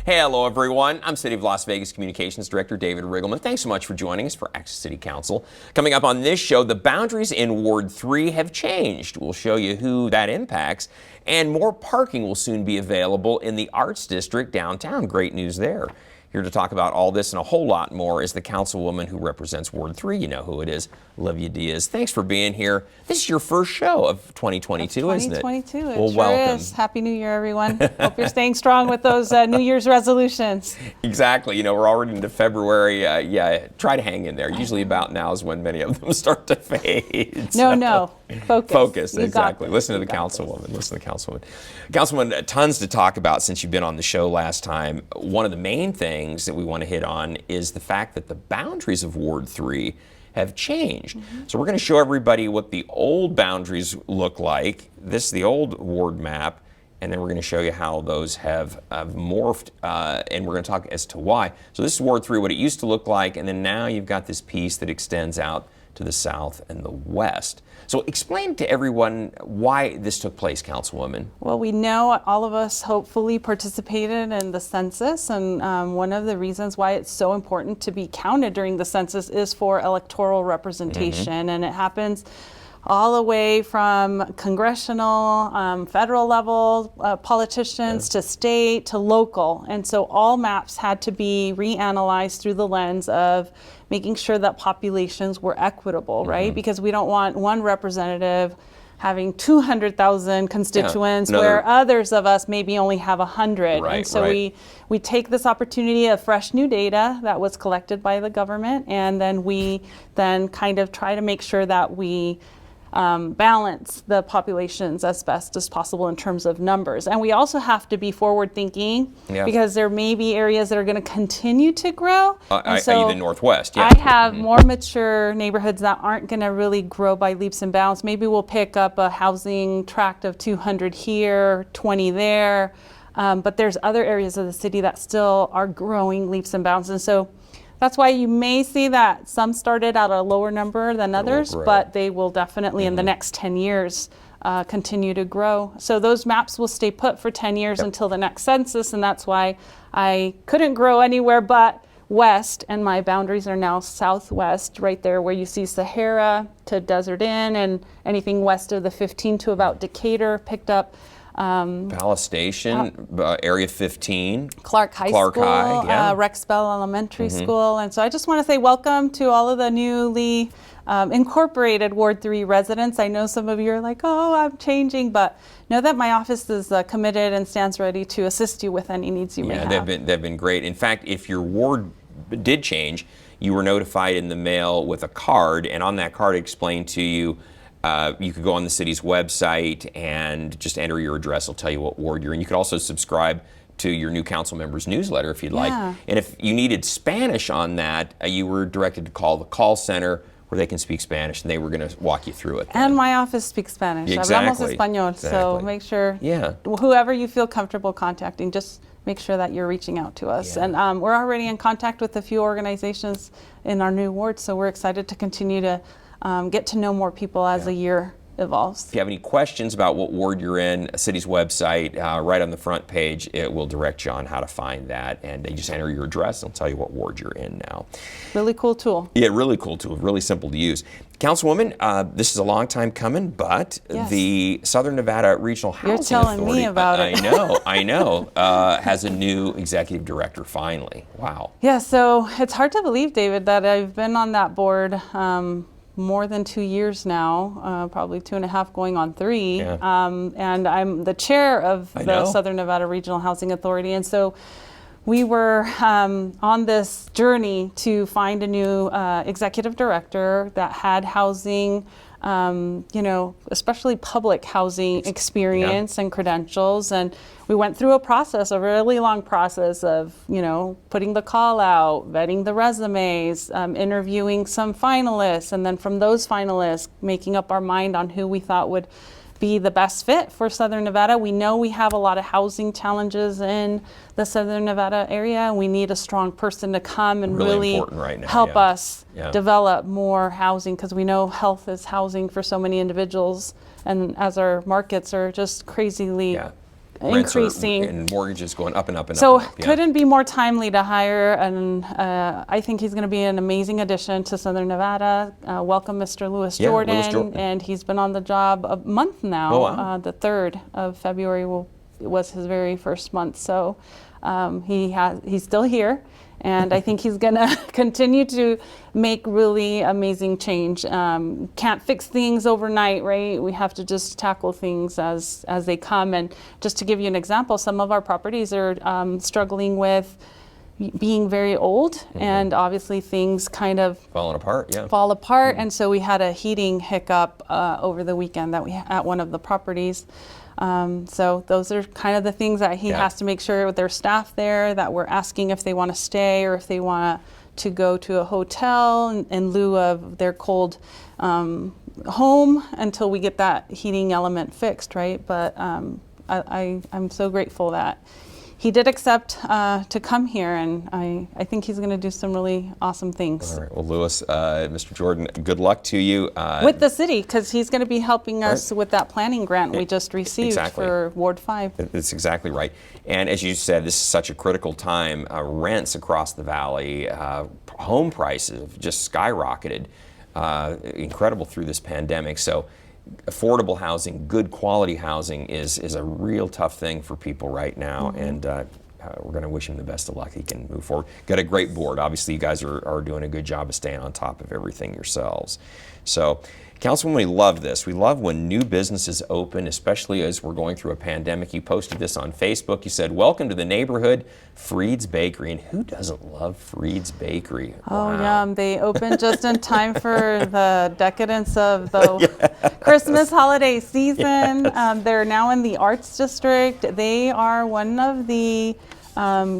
Hey, hello everyone. I'm City of Las Vegas Communications Director David Riggleman. Thanks so much for joining us for Access City Council. Coming up on this show, the boundaries in Ward 3 have changed. We'll show you who that impacts, and more parking will soon be available in the Arts District downtown. Great news there. Here to talk about all this and a whole lot more is the councilwoman who represents Ward 3. You know who it is, Olivia Diaz. Thanks for being here. This is your first show of 2022, isn't it? 2022, it well, sure welcome. is. Happy New Year, everyone. Hope you're staying strong with those New Year's resolutions. Exactly. You know, we're already into February. Yeah, try to hang in there. Usually about now is when many of them start to fade. No. Focus. Focus, You exactly. got Listen to this. the You got councilwoman. Listen to the councilwoman. Councilwoman, tons to talk about since you've been on the show last time. One of the main things that we want to hit on is the fact that the boundaries of Ward 3 have changed. So we're going to show everybody what the old boundaries look like. This is the old ward map, and then we're going to show you how those have morphed, and we're going to talk as to why. So this is Ward 3, what it used to look like, and then now you've got this piece that extends out to the south and the west. So explain to everyone why this took place, Councilwoman. Well, we know all of us hopefully participated in the census, and one of the reasons why it's so important to be counted during the census is for electoral representation, and it happens all the way from congressional, federal level politicians to state to local. And so all maps had to be reanalyzed through the lens of making sure that populations were equitable, right? Because we don't want one representative having 200,000 constituents where others of us maybe only have 100. And so we take this opportunity of fresh new data that was collected by the government, and then we then kind of try to make sure that we balance the populations as best as possible in terms of numbers. And we also have to be forward thinking because there may be areas that are going to continue to grow. So the Northwest, I have more mature neighborhoods that aren't going to really grow by leaps and bounds. Maybe we'll pick up a housing tract of 200 here, 20 there. But there's other areas of the city that still are growing leaps and bounds. And so that's why you may see that some started at a lower number than others, but they will definitely in the next 10 years continue to grow. So those maps will stay put for 10 years until the next census, and that's why I couldn't grow anywhere but west, and my boundaries are now southwest, right there where you see Sahara to Desert Inn, and anything west of the 15 to about Decatur picked up. Palace Station, Area 15. Clark High School, Rexbell Elementary School. And so I just want to say welcome to all of the newly incorporated Ward 3 residents. I know some of you are like, oh, I'm changing, but know that my office is committed and stands ready to assist you with any needs you may have. They've been great. In fact, if your ward did change, you were notified in the mail with a card, and on that card it explained to you you could go on the city's website and just enter your address. It'll tell you what ward you're in. You could also subscribe to your new council members newsletter if you'd like. And if you needed Spanish on that, you were directed to call the call center where they can speak Spanish, and they were going to walk you through it. And my office speaks Spanish. Exactly. Hablamos español. So make sure whoever you feel comfortable contacting, just make sure that you're reaching out to us. And we're already in contact with a few organizations in our new ward, so we're excited to continue to get to know more people as the year evolves. If you have any questions about what ward you're in, a city's website, right on the front page, it will direct you on how to find that, and you just enter your address and it'll tell you what ward you're in now. Really cool tool. Yeah, really cool tool, really simple to use. Councilwoman, this is a long time coming, but the Southern Nevada Regional Housing Authority, you're telling me about it. I know, has a new executive director finally. Wow. Yeah, so it's hard to believe, David, that I've been on that board more than 2 years now, probably 2.5 going on 3. And I'm the chair of the Southern Nevada Regional Housing Authority. And so we were on this journey to find a new executive director that had housing, especially public housing experience and credentials. And we went through a really long process of, putting the call out, vetting the resumes, interviewing some finalists, and then from those finalists, making up our mind on who we thought would be the best fit for Southern Nevada. We know we have a lot of housing challenges in the Southern Nevada area. We need a strong person to come and really help us develop more housing, because we know health is housing for so many individuals, and as our markets are just crazily rents increasing. and mortgages going up and up and So up. And up. Yeah. couldn't be more timely to hire, and I think he's going to be an amazing addition to Southern Nevada. Welcome, Mr. Lewis Yeah, Jordan, Lewis Jordan. and he's been on the job a month now. Oh, wow. The 3rd of February was his very first month, so he's still here. And I think he's going to continue to make really amazing change. Can't fix things overnight, right? We have to just tackle things as they come. And just to give you an example, some of our properties are struggling with being very old, and obviously things kind of Falling apart, yeah. fall apart. And so we had a heating hiccup over the weekend that we at one of the properties. So those are kind of the things that he has to make sure with their staff there, that we're asking if they want to stay or if they want to go to a hotel in lieu of their cold home until we get that heating element fixed, right? But I'm so grateful that he did accept to come here, and I think he's going to do some really awesome things. All right. Well, Lewis, Mr. Jordan, good luck to you. With the city, because he's going to be helping us with that planning grant we just received for Ward 5. That's exactly right. And as you said, this is such a critical time. Rents across the valley, home prices have just skyrocketed. Incredible through this pandemic. So affordable housing, good quality housing is a real tough thing for people right now, and we're going to wish him the best of luck. He can move forward. Got a great board. Obviously, you guys are doing a good job of staying on top of everything yourselves. So, Councilwoman, we love this. We love when new businesses open, especially as we're going through a pandemic. You posted this on Facebook. You said, "Welcome to the neighborhood, Freed's Bakery." And who doesn't love Freed's Bakery? Oh, Wow. yum. They opened just in time for the decadence of the Christmas holiday season. They're now in the Arts District. They are one of the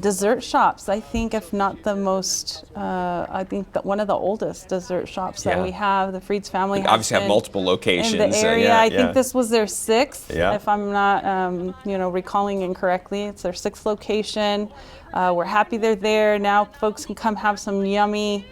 dessert shops, I think, if not the most, I think one of the oldest dessert shops that we have. The Freed's family They obviously have multiple locations. in the area. I think this was their 6th, Yeah. if I'm not, recalling incorrectly. It's their 6th location. We're happy they're there. Now folks can come have some yummy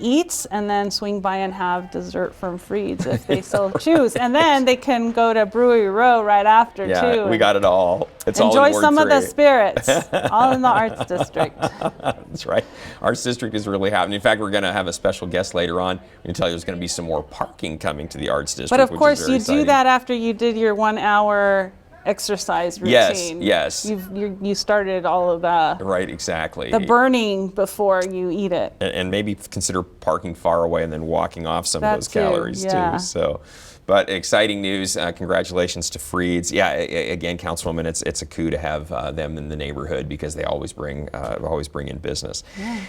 eats and then swing by and have dessert from Freed's if they so choose. And then they can go to Brewery Row right after too. We got it all. It's all in enjoy Ward some 3. of the spirits, all in the Arts District. That's right. Arts District is really happening. In fact, we're going to have a special guest later on. We can tell you there's going to be some more parking coming to the Arts District. But of which course, is very you exciting. do that after you did your 1-hour exercise routine. Yes. You started all of Right, exactly. the burning before you eat it. And maybe consider parking far away and then walking off some of That those too, calories yeah. too. So, but exciting news. Congratulations to Freed's. Yeah, again, Councilwoman, it's a coup to have them in the neighborhood because they always bring in business. Yeah.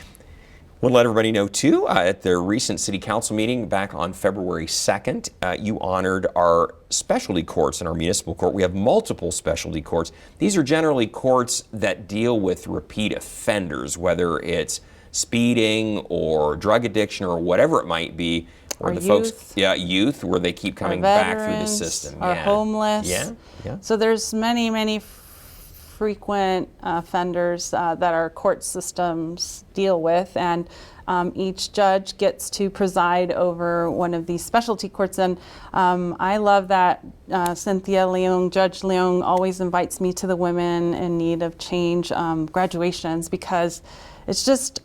Want to let everybody know, too, at their recent City Council meeting back on February 2nd, you honored our specialty courts in our municipal court. We have multiple specialty courts. These are generally courts that deal with repeat offenders, whether it's speeding or drug addiction or whatever it might be. Where Our the folks, youth. Youth, where they keep coming Our back through the veterans, system. our homeless. Yeah. So there's many frequent offenders that our court systems deal with, and each judge gets to preside over one of these specialty courts. And I love that Cynthia Leung, Judge Leung, always invites me to the women in need of change graduations, because it's just,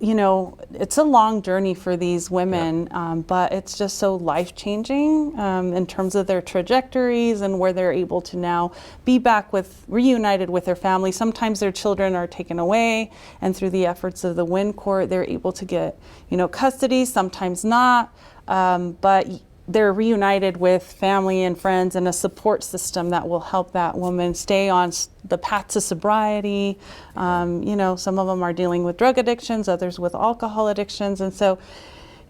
it's a long journey for these women, but it's just so life-changing in terms of their trajectories and where they're able to now be reunited with their family. Sometimes their children are taken away, and through the efforts of the WIN Court, they're able to get, custody, sometimes not, but they're reunited with family and friends and a support system that will help that woman stay on the path to sobriety. Some of them are dealing with drug addictions, others with alcohol addictions. And so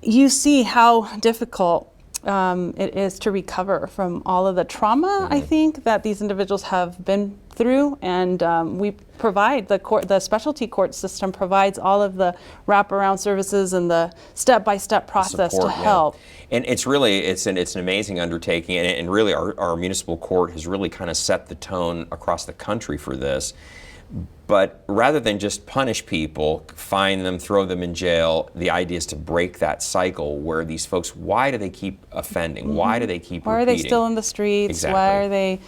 you see how difficult it is to recover from all of the trauma, I think, that these individuals have been through. And we provide, the specialty court system provides all of the wraparound services and the step-by-step process Support, to help. And it's an amazing undertaking, and really our municipal court has really kind of set the tone across the country for this. But rather than just punish people, fine them, throw them in jail, the idea is to break that cycle where these folks, why do they keep offending? Why do they keep Why repeating? are they still in the streets? Exactly. Why are they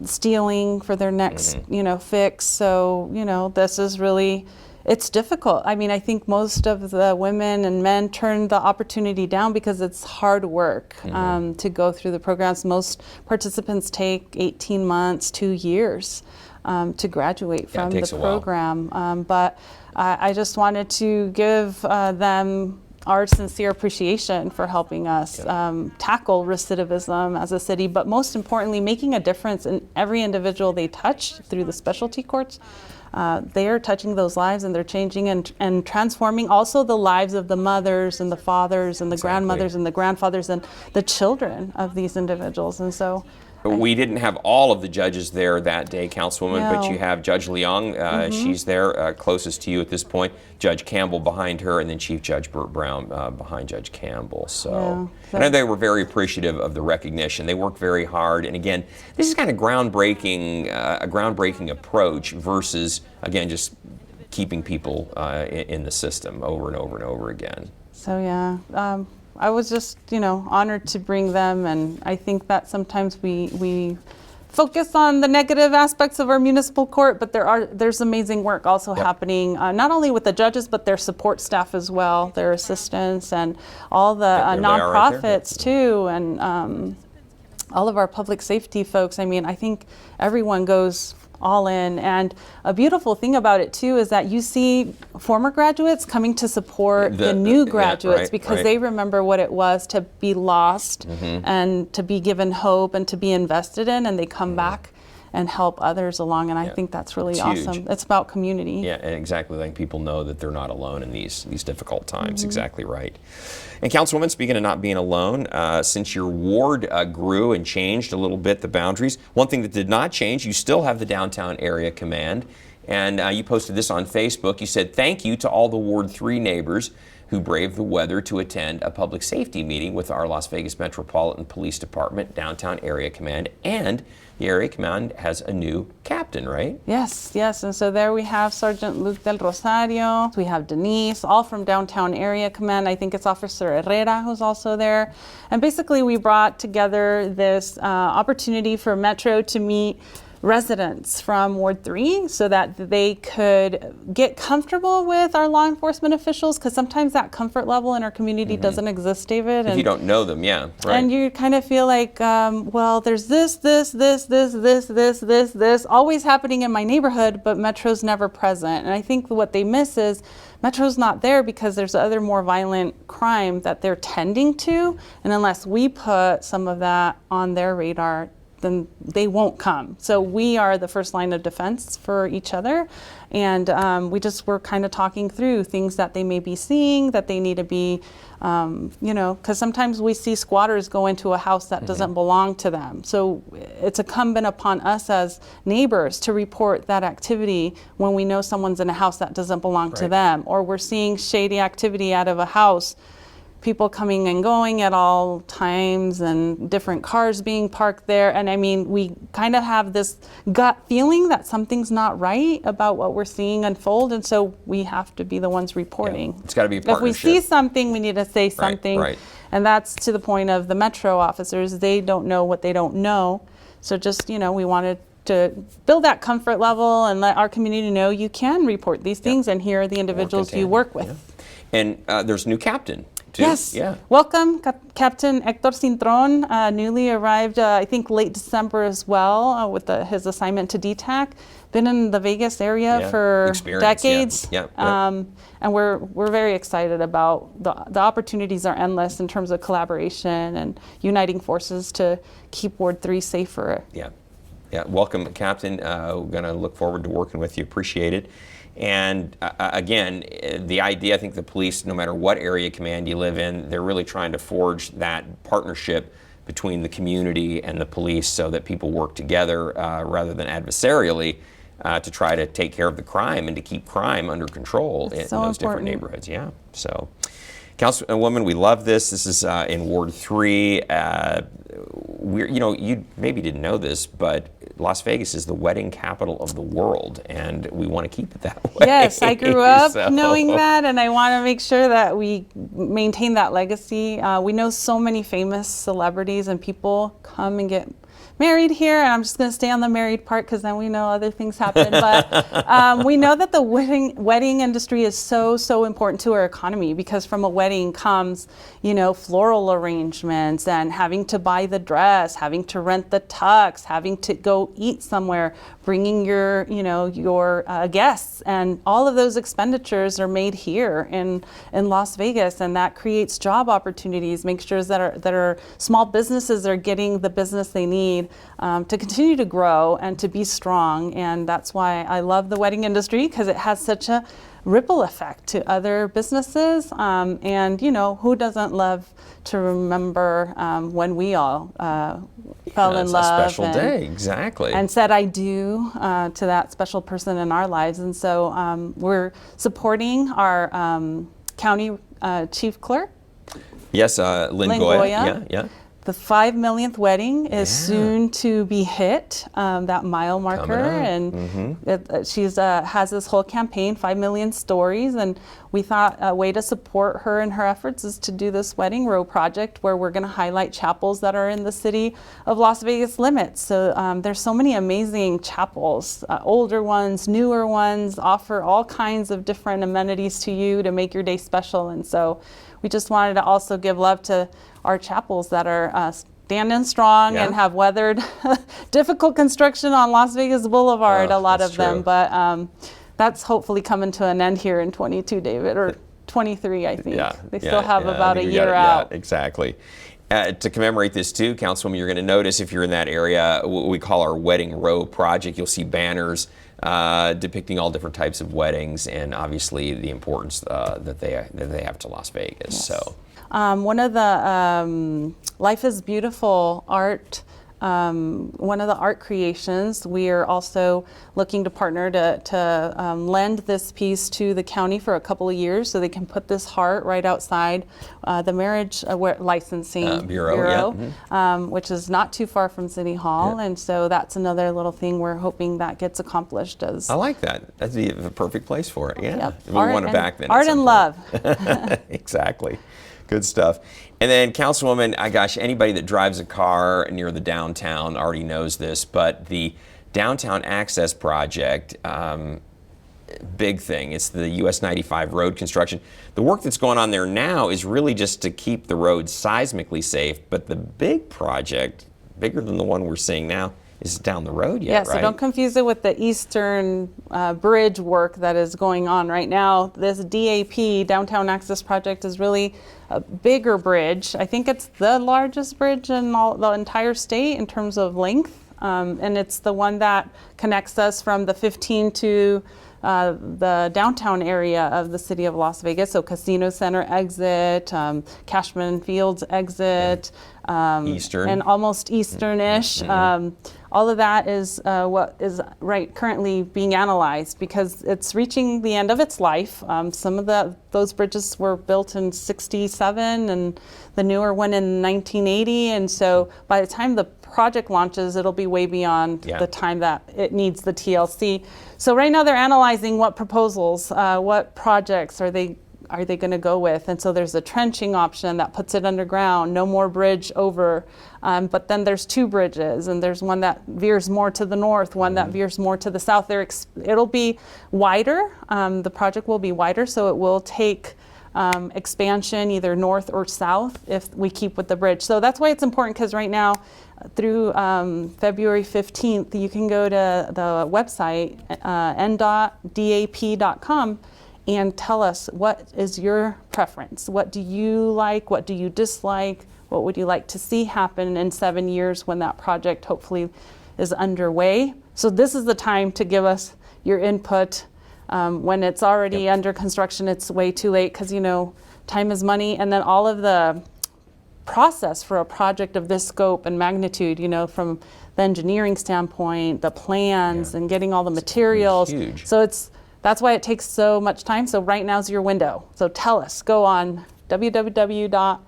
stealing for their next, fix. So, this is really, it's difficult. I mean, I think most of the women and men turn the opportunity down because it's hard work to go through the programs. Most participants take 18 months, 2 years to graduate from the program. But I just wanted to give them our sincere appreciation for helping us tackle recidivism as a city, but most importantly, making a difference in every individual they touch through the specialty courts. They are touching those lives, and they're changing and transforming also the lives of the mothers and the fathers and the grandmothers and the grandfathers and the children of these individuals. And so we didn't have all of the judges there that day, Councilwoman, but you have Judge Leong. She's there, closest to you at this point. Judge Campbell behind her, and then Chief Judge Burt Brown behind Judge Campbell. So I know they were very appreciative of the recognition. They worked very hard, and again, this is kind of groundbreaking, a groundbreaking approach versus, again, just keeping people in the system over and over and over again. So I was just, honored to bring them, and I think that sometimes we focus on the negative aspects of our municipal court, but there's amazing work also happening, not only with the judges, but their support staff as well, their assistants, and all the nonprofits too, and all of our public safety folks. I mean, I think everyone goes all in. And a beautiful thing about it too is that you see former graduates coming to support the new graduates because they remember what it was to be lost and to be given hope and to be invested in, and they come back and help others along, and I think that's really awesome. Huge. It's about community. Yeah, and exactly. Letting people know that they're not alone in these difficult times. Exactly right. And Councilwoman, speaking of not being alone, since your ward grew and changed a little bit, the boundaries, one thing that did not change, you still have the Downtown Area Command, and you posted this on Facebook. You said, "Thank you to all the Ward 3 neighbors who braved the weather to attend a public safety meeting with our Las Vegas Metropolitan Police Department, Downtown Area Command, and the Area Command has a new captain, right?" Yes. And so there we have Sergeant Luke Del Rosario. We have Denise, all from Downtown Area Command. I think it's Officer Herrera who's also there. And basically we brought together this opportunity for Metro to meet residents from Ward 3 so that they could get comfortable with our law enforcement officials, because sometimes that comfort level in our community doesn't exist, David. If you don't know them, And you kind of feel like, well, there's this always happening in my neighborhood, but Metro's never present. And I think what they miss is Metro's not there because there's other more violent crime that they're tending to. And unless we put some of that on their radar, then they won't come. So we are the first line of defense for each other. And we just were kind of talking through things that they may be seeing, that they need to be, because sometimes we see squatters go into a house that doesn't belong to them. So it's incumbent upon us as neighbors to report that activity when we know someone's in a house that doesn't belong to them, or we're seeing shady activity out of a house, people coming and going at all times and different cars being parked there. And I mean, we kind of have this gut feeling that something's not right about what we're seeing unfold. And so we have to be the ones reporting. It's got to be a partnership. If we see something, we need to say something. And that's to the point of the Metro officers. They don't know what they don't know. So just, we wanted to build that comfort level and let our community know you can report these things, and here are the individuals you work with. And there's a new captain. Yes. Welcome, Captain Hector Cintron, newly arrived, I think late December as well, with his assignment to DTAC. Been in the Vegas area for decades. And we're very excited about the opportunities are endless in terms of collaboration and uniting forces to keep Ward 3 safer. Welcome, Captain. We're going to look forward to working with you. Appreciate it. And again, the idea, I think the police, no matter what area command you live in, they're really trying to forge that partnership between the community and the police so that people work together rather than adversarially to try to take care of the crime and to keep crime under control in those different neighborhoods. So, Councilwoman, we love this. This is in Ward 3. You maybe didn't know this, but Las Vegas is the wedding capital of the world, and we want to keep it that way. Yes, I grew up knowing that, and I want to make sure that we maintain that legacy. We know so many famous celebrities and people come and get married here, and I'm just going to stay on the married part because then we know other things happen. But we know that the wedding industry is so important to our economy, because from a wedding comes, floral arrangements and having to buy the dress, having to rent the tux, having to go eat somewhere, bringing your guests, and all of those expenditures are made here in Las Vegas, and that creates job opportunities, make sure that our small businesses are getting the business they need to continue to grow and to be strong. And that's why I love the wedding industry, because it has such a ripple effect to other businesses. And who doesn't love to remember when we all fell in love? It's a special day, exactly. And said I do to that special person in our lives. And so we're supporting our county chief clerk. Yes, Lynn Goya. Yeah. The 5 millionth wedding is soon to be hit, that mile marker, and she's has this whole campaign, 5 million stories, and we thought a way to support her in her efforts is to do this Wedding Row project, where we're going to highlight chapels that are in the city of Las Vegas limits. So there's so many amazing chapels, older ones, newer ones, offer all kinds of different amenities to you to make your day special. And so we just wanted to also give love to our chapels that are standing strong and have weathered difficult construction on Las Vegas Boulevard, a lot of them. But that's hopefully coming to an end here in 22, David, or 23, I think. They still have about a year out. Yeah, exactly. To commemorate this too, Councilwoman, you're going to notice, if you're in that area, what we call our Wedding Row project, you'll see banners depicting all different types of weddings, and obviously the importance that they have to Las Vegas. Yes. So. One of the Life is Beautiful art, one of the art creations, we are also looking to partner to lend this piece to the county for a couple of years, so they can put this heart right outside the marriage licensing bureau, which is not too far from City Hall. And so that's another little thing we're hoping that gets accomplished. I like that. That'd be the perfect place for it. We want it back then. Art and love. Exactly. Good stuff. And then, Councilwoman, gosh, anybody that drives a car near the downtown already knows this, but the Downtown Access Project, big thing. It's the US 95 road construction. The work that's going on there now is really just to keep the roads seismically safe, but the big project, bigger than the one we're seeing now, is down the road yet, right? So don't confuse it with the Eastern Bridge work that is going on right now. This DAP, Downtown Access Project, is really a bigger bridge. I think it's the largest bridge in the entire state in terms of length. And it's the one that connects us from the 15 to the downtown area of the city of Las Vegas. So Casino Center exit, Cashman Fields exit, Eastern. and almost Eastern-ish. All of that is what is currently being analyzed, because it's reaching the end of its life. Some of those bridges were built in '67 and the newer one in 1980. And so by the time the project launches, it'll be way beyond the time that it needs the TLC. So right now they're analyzing what proposals, what projects are they going to go with. And so there's a trenching option that puts it underground, no more bridge over. But then there's two bridges, and there's one that veers more to the north, one that veers more to the south. It'll be wider. The project will be wider, so it will take expansion either north or south if we keep with the bridge. So that's why it's important, because right now through February 15th, you can go to the website ndotdap.com and tell us, what is your preference? What do you like? What do you dislike? What would you like to see happen in 7 years when that project hopefully is underway? So this is the time to give us your input. When it's already under construction, it's way too late, because time is money. And then all of the process for a project of this scope and magnitude, from the engineering standpoint, the plans, and getting all the materials. Huge. So that's why it takes so much time. So right now's your window. So tell us, go on www.n.dap.com,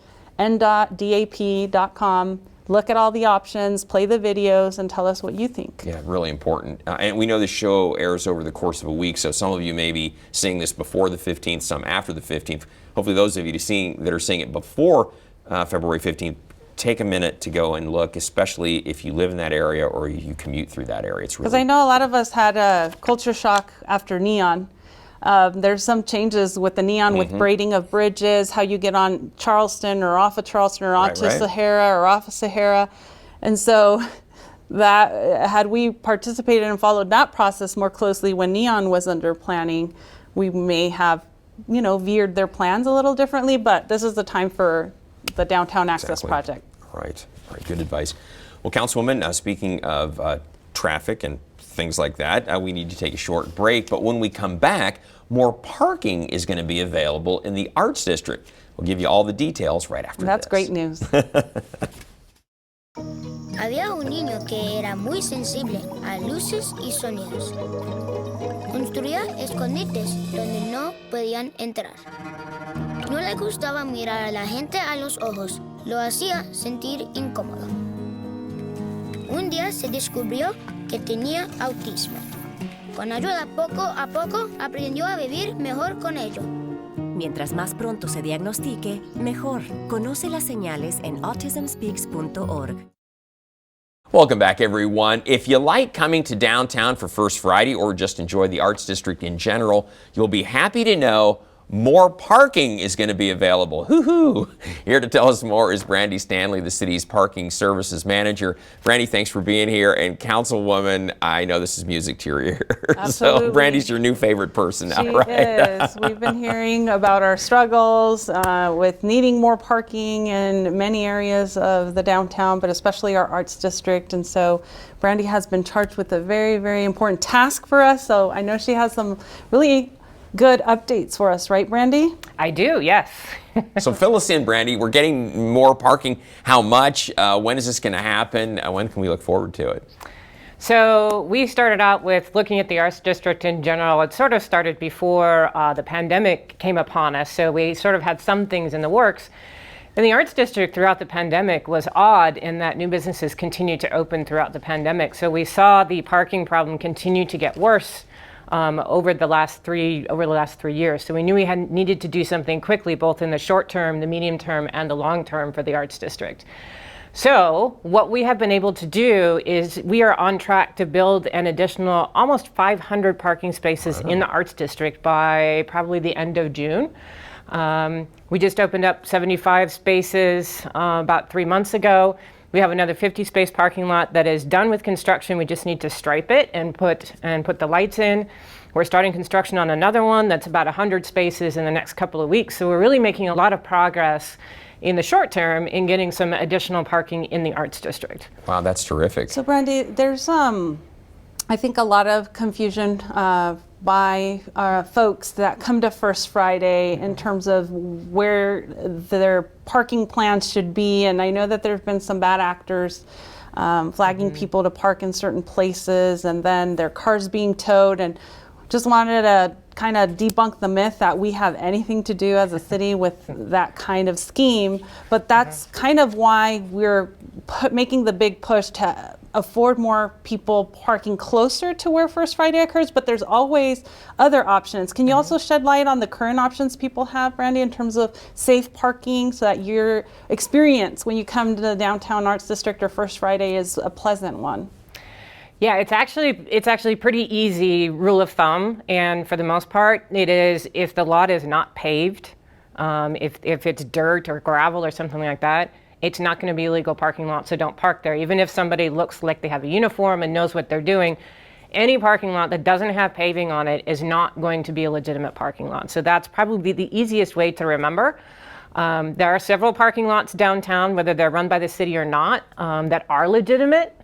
look at all the options, play the videos, and tell us what you think. Yeah, really important. And we know the show airs over the course of a week, so some of you may be seeing this before the 15th, some after the 15th. Hopefully those of you that are seeing it before February 15th, take a minute to go and look, especially if you live in that area or you commute through that area. It's really, because I know a lot of us had a culture shock after neon. There's some changes with the neon, with braiding of bridges, how you get on Charleston or off of Charleston or onto Sahara or off of Sahara. And so that had we participated and followed that process more closely when neon was under planning, we may have, you know, veered their plans a little differently, but this is the time for the Downtown Access Project. Right, good advice. Well, Councilwoman, speaking of traffic and things like that, we need to take a short break, but when we come back, more parking is going to be available in the Arts District. We'll give you all the details right after That's this. great news. Había un niño que era muy sensible a luces y sonidos. Construía escondites donde no podían entrar. No le gustaba mirar a la gente a los ojos, lo hacía sentir incómodo. Un día se descubrió que tenía autismo. Con ayuda poco a poco aprendió a vivir mejor con ello. Mientras más pronto se diagnostique, mejor. Conoce las señales en autismspeaks.org. Welcome back, everyone. If you like coming to downtown for First Friday or just enjoy the Arts District in general, you'll be happy to know more parking is going to be available. Hoo-hoo! Here to tell us more is Brandy Stanley, the city's parking services manager. Brandy, thanks for being here. And Councilwoman, I know this is music to your ears. Absolutely. So Brandy's your new favorite person now, She right? is. We've been hearing about our struggles with needing more parking in many areas of the downtown, but especially our Arts District. And so Brandy has been charged with a very, very important task for us. So I know she has some really good updates for us, right, Brandy? I do, yes. So fill us in, Brandy. We're getting more parking. How much? When is this going to happen? When can we look forward to it? So we started out with looking at the Arts District in general. It sort of started before the pandemic came upon us, so we sort of had some things in the works. And the Arts District throughout the pandemic was odd in that new businesses continued to open throughout the pandemic. So we saw the parking problem continue to get worse over the last 3 years. So we knew we needed to do something quickly, both in the short term, the medium term, and the long term for the Arts District. So what we have been able to do is we are on track to build an additional almost 500 parking spaces in the Arts District by probably the end of June. We just opened up 75 spaces about 3 months ago. We have another 50-space parking lot that is done with construction. We just need to stripe it and put the lights in. We're starting construction on another one that's about 100 spaces in the next couple of weeks. So we're really making a lot of progress in the short term in getting some additional parking in the Arts District. Wow, that's terrific. So Brandy, there's I think a lot of confusion by folks that come to First Friday in terms of where their parking plans should be. And I know that there have been some bad actors flagging people to park in certain places and then their cars being towed. And just wanted to kind of debunk the myth that we have anything to do as a city with that kind of scheme. But that's kind of why we're making the big push to afford more people parking closer to where First Friday occurs, but there's always other options. Can you also shed light on the current options people have, Brandy, in terms of safe parking so that your experience when you come to the Downtown Arts District or First Friday is a pleasant one? Yeah, it's actually pretty easy rule of thumb, and for the most part, it is if the lot is not paved, if it's dirt or gravel or something like that, it's not going to be a legal parking lot, so don't park there. Even if somebody looks like they have a uniform and knows what they're doing, any parking lot that doesn't have paving on it is not going to be a legitimate parking lot. So that's probably the easiest way to remember. There are several parking lots downtown, whether they're run by the city or not, that are legitimate.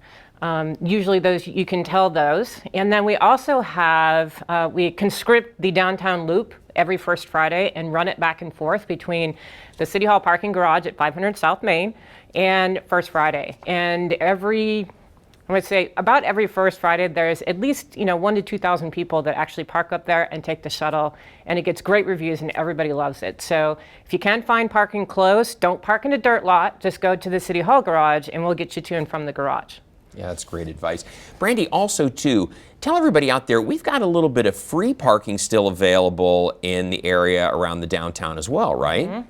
Usually those, you can tell those. And then we also have, we conscript the downtown loop every First Friday and run it back and forth between the City Hall parking garage at 500 South Main and First Friday. And I would say about every First Friday, there's at least 1,000 to 2,000 people that actually park up there and take the shuttle, and it gets great reviews and everybody loves it. So if you can't find parking close, don't park in a dirt lot, just go to the City Hall garage and we'll get you to and from the garage. Yeah, that's great advice. Brandy, also too, tell everybody out there, we've got a little bit of free parking still available in the area around the downtown as well, right? Mm-hmm.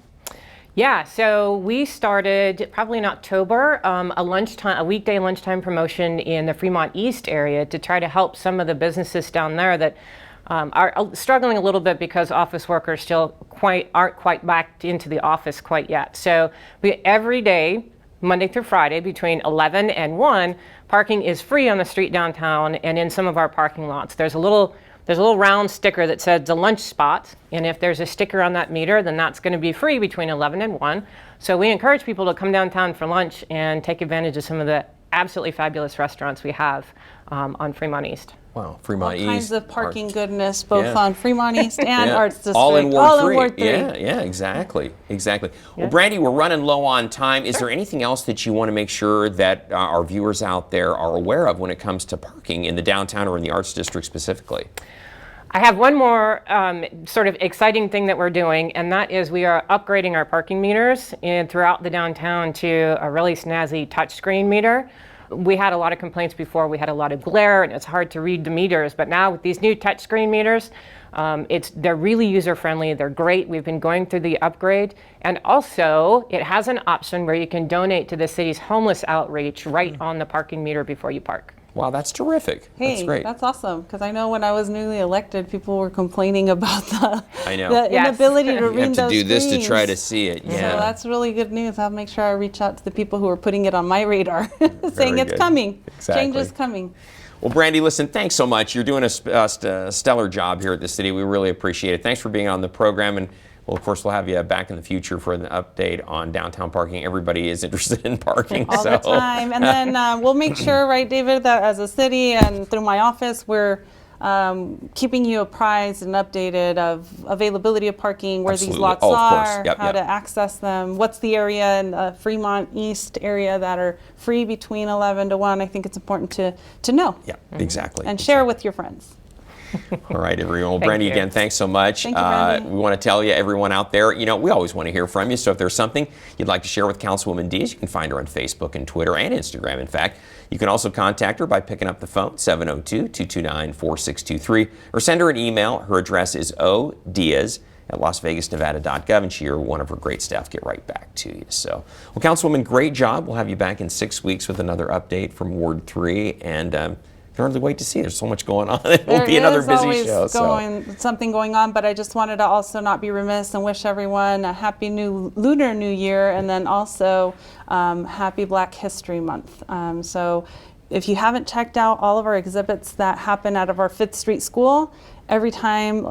Yeah, so we started probably in October a weekday lunchtime promotion in the Fremont East area to try to help some of the businesses down there that are struggling a little bit because office workers still aren't quite back into the office quite yet. So every day, Monday through Friday, between 11 and 1, parking is free on the street downtown and in some of our parking lots. There's a little round sticker that says the lunch spot, and if there's a sticker on that meter, then that's going to be free between 11 and 1. So we encourage people to come downtown for lunch and take advantage of some of the absolutely fabulous restaurants we have on Fremont East. Wow, Fremont East. All kinds of parking goodness, both Yeah. on Fremont East and Arts District. All in Ward 3. Yeah. Yeah, exactly. Well, Brandy, we're running low on time. Is there anything else that you want to make sure that our viewers out there are aware of when it comes to parking in the downtown or in the Arts District specifically? I have one more sort of exciting thing that we're doing, and that is we are upgrading our parking meters throughout the downtown to a really snazzy touchscreen meter. We had a lot of complaints before. We had a lot of glare, and it's hard to read the meters. But now with these new touchscreen meters, they're really user-friendly. They're great. We've been going through the upgrade. And also, it has an option where you can donate to the city's homeless outreach right on the parking meter before you park. Wow, that's terrific. Hey, that's great. that's awesome. Because I know when I was newly elected, people were complaining about the Yes. inability to You read have to those do this to screens. try to see it. So Yeah. that's really good news. I'll make sure I reach out to the people who are putting it on my radar, saying Very it's good. coming. Exactly. Change is coming. Well, Brandy, listen, thanks so much. You're doing a stellar job here at the city. We really appreciate it. Thanks for being on the program. And, well, of course, we'll have you back in the future for an update on downtown parking. Everybody is interested in parking. All the time. And then we'll make sure, right, David, that as a city and through my office, we're keeping you apprised and updated of availability of parking, where these Absolutely. lots Oh, of course. are, Yep, how yep. to access them, what's the area in the Fremont East area that are free between 11 to 1. I think it's important to know Yeah, exactly. and share with your friends. All right, everyone. Well, Thank Brandy, you. again, thanks so much. Thank you, Brandy. We want to tell you, everyone out there, we always want to hear from you. So if there's something you'd like to share with Councilwoman Diaz, you can find her on Facebook and Twitter and Instagram, in fact. You can also contact her by picking up the phone, 702-229-4623, or send her an email. Her address is odiaz@lasvegasnevada.gov, and she or one of her great staff get right back to you. So, well, Councilwoman, great job. We'll have you back in 6 weeks with another update from Ward 3, and can hardly wait to see. There's so much going on. It will be another busy show. Something going on, but I just wanted to also not be remiss and wish everyone a happy Lunar New Year, and then also happy Black History Month. So if you haven't checked out all of our exhibits that happen out of our 5th Street School, every time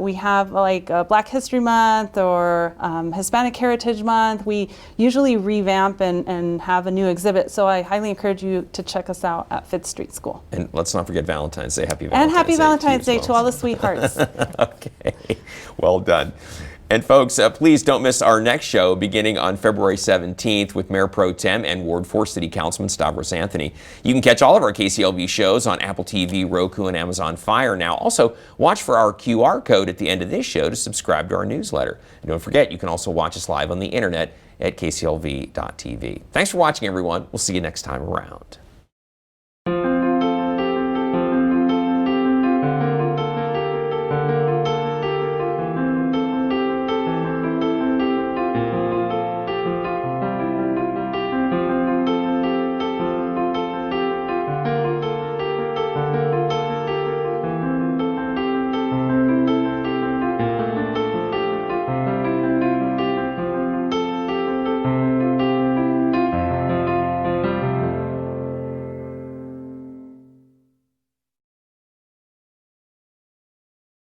we have like a Black History Month or Hispanic Heritage Month, we usually revamp and have a new exhibit. So I highly encourage you to check us out at 5th Street School. And let's not forget Valentine's Day. Happy Valentine's And happy Day Valentine's to you Day as to well. all the sweethearts. Okay, well done. And folks, please don't miss our next show beginning on February 17th with Mayor Pro Tem and Ward 4 City Councilman Stavros Anthony. You can catch all of our KCLV shows on Apple TV, Roku, and Amazon Fire now. Also, watch for our QR code at the end of this show to subscribe to our newsletter. And don't forget, you can also watch us live on the internet at kclv.tv. Thanks for watching, everyone. We'll see you next time around.